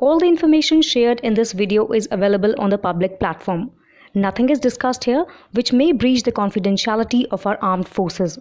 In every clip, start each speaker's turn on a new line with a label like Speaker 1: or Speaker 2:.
Speaker 1: All the information shared in this video is available on the public platform. Nothing is discussed here which may breach the confidentiality of our armed forces.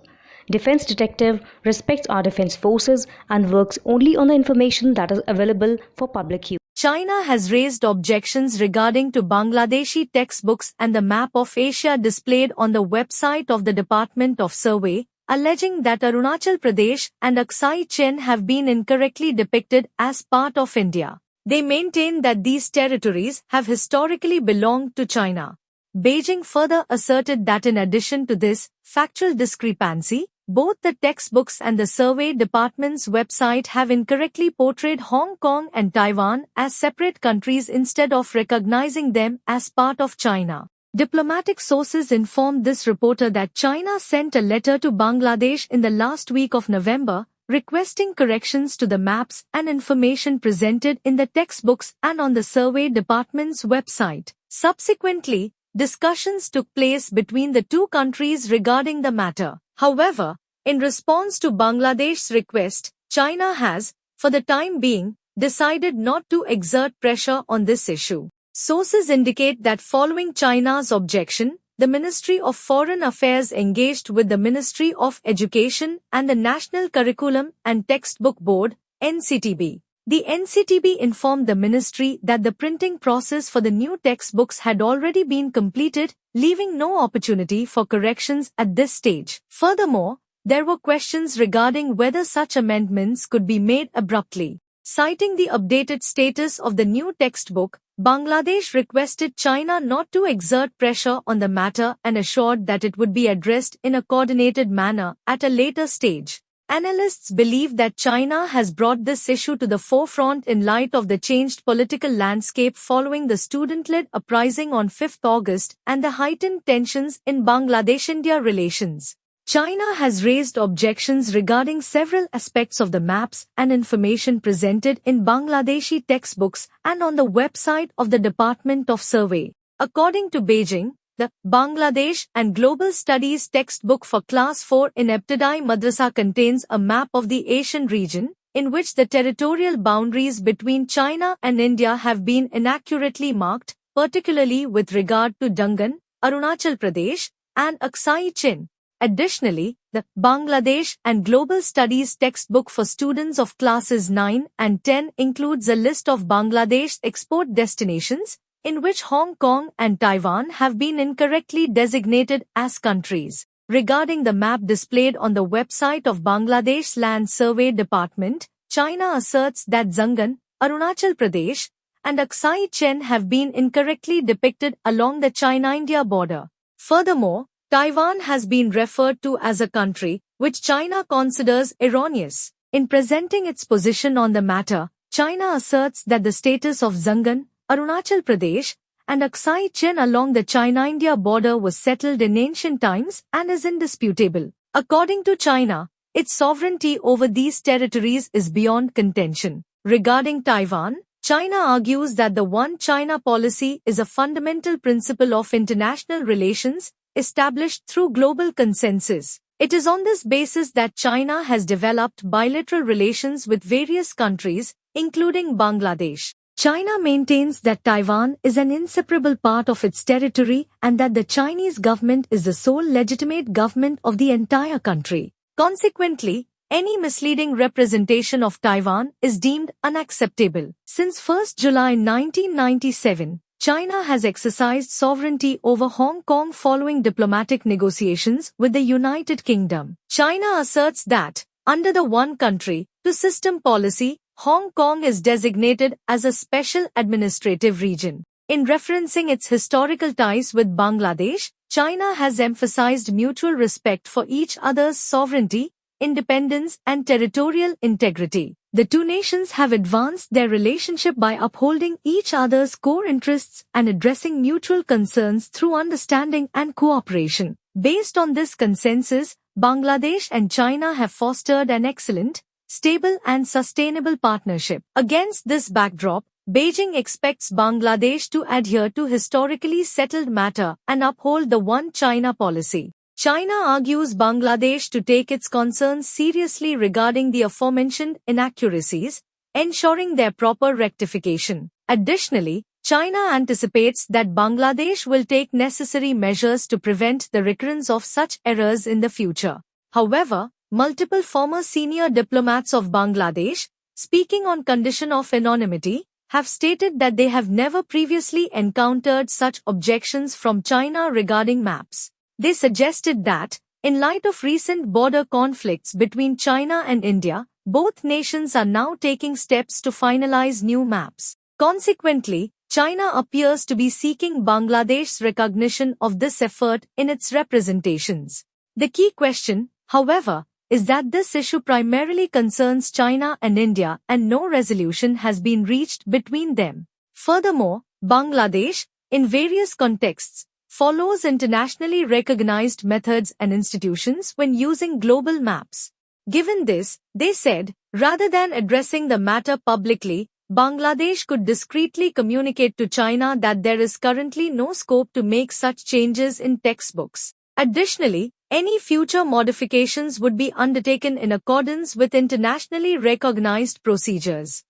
Speaker 1: Defense Detective respects our defense forces and works only on the information that is available for public use.
Speaker 2: China has raised objections regarding to Bangladeshi textbooks and the map of Asia displayed on the website of the Department of Survey, alleging that Arunachal Pradesh and Aksai Chin have been incorrectly depicted as part of India. They maintain that these territories have historically belonged to China. Beijing further asserted that in addition to this factual discrepancy, both the textbooks and the survey department's website have incorrectly portrayed Hong Kong and Taiwan as separate countries instead of recognizing them as part of China. Diplomatic sources informed this reporter that China sent a letter to Bangladesh in the last week of November, requesting corrections to the maps and information presented in the textbooks and on the survey department's website. Subsequently, discussions took place between the two countries regarding the matter. However, in response to Bangladesh's request, China has, for the time being, decided not to exert pressure on this issue. Sources indicate that following China's objection, the Ministry of Foreign Affairs engaged with the Ministry of Education and the National Curriculum and Textbook Board, NCTB. The NCTB informed the ministry that the printing process for the new textbooks had already been completed, leaving no opportunity for corrections at this stage. Furthermore, there were questions regarding whether such amendments could be made abruptly. Citing the updated status of the new textbook, Bangladesh requested China not to exert pressure on the matter and assured that it would be addressed in a coordinated manner at a later stage. Analysts believe that China has brought this issue to the forefront in light of the changed political landscape following the student-led uprising on 5 August and the heightened tensions in Bangladesh-India relations. China has raised objections regarding several aspects of the maps and information presented in Bangladeshi textbooks and on the website of the Department of Survey. According to Beijing, the Bangladesh and Global Studies textbook for Class 4 in Ibtidai Madrasa contains a map of the Asian region, in which the territorial boundaries between China and India have been inaccurately marked, particularly with regard to Dungan, Arunachal Pradesh, and Aksai Chin. Additionally, the Bangladesh and Global Studies textbook for students of classes 9 and 10 includes a list of Bangladesh's export destinations, in which Hong Kong and Taiwan have been incorrectly designated as countries. Regarding the map displayed on the website of Bangladesh's Land Survey Department, China asserts that Zangan, Arunachal Pradesh, and Aksai Chin have been incorrectly depicted along the China-India border. Furthermore, Taiwan has been referred to as a country, which China considers erroneous. In presenting its position on the matter, China asserts that the status of Zangan, Arunachal Pradesh, and Aksai Chin along the China-India border was settled in ancient times and is indisputable. According to China, its sovereignty over these territories is beyond contention. Regarding Taiwan, China argues that the One China policy is a fundamental principle of international relations, established through global consensus. It is on this basis that China has developed bilateral relations with various countries, including Bangladesh. China maintains that Taiwan is an inseparable part of its territory and that the Chinese government is the sole legitimate government of the entire country. Consequently, any misleading representation of Taiwan is deemed unacceptable. Since 1 July 1997, China has exercised sovereignty over Hong Kong following diplomatic negotiations with the United Kingdom. China asserts that, under the one country, two system policy, Hong Kong is designated as a special administrative region. In referencing its historical ties with Bangladesh, China has emphasized mutual respect for each other's sovereignty, independence, and territorial integrity. The two nations have advanced their relationship by upholding each other's core interests and addressing mutual concerns through understanding and cooperation. Based on this consensus, Bangladesh and China have fostered an excellent, stable and sustainable partnership. Against this backdrop, Beijing expects Bangladesh to adhere to historically settled matter and uphold the One China policy. China argues Bangladesh to take its concerns seriously regarding the aforementioned inaccuracies, ensuring their proper rectification. Additionally, China anticipates that Bangladesh will take necessary measures to prevent the recurrence of such errors in the future. However, multiple former senior diplomats of Bangladesh, speaking on condition of anonymity, have stated that they have never previously encountered such objections from China regarding maps. They suggested that, in light of recent border conflicts between China and India, both nations are now taking steps to finalize new maps. Consequently, China appears to be seeking Bangladesh's recognition of this effort in its representations. The key question, however, is that this issue primarily concerns China and India and no resolution has been reached between them. Furthermore, Bangladesh, in various contexts, follows internationally recognized methods and institutions when using global maps. Given this, they said, rather than addressing the matter publicly, Bangladesh could discreetly communicate to China that there is currently no scope to make such changes in textbooks. Additionally, any future modifications would be undertaken in accordance with internationally recognized procedures.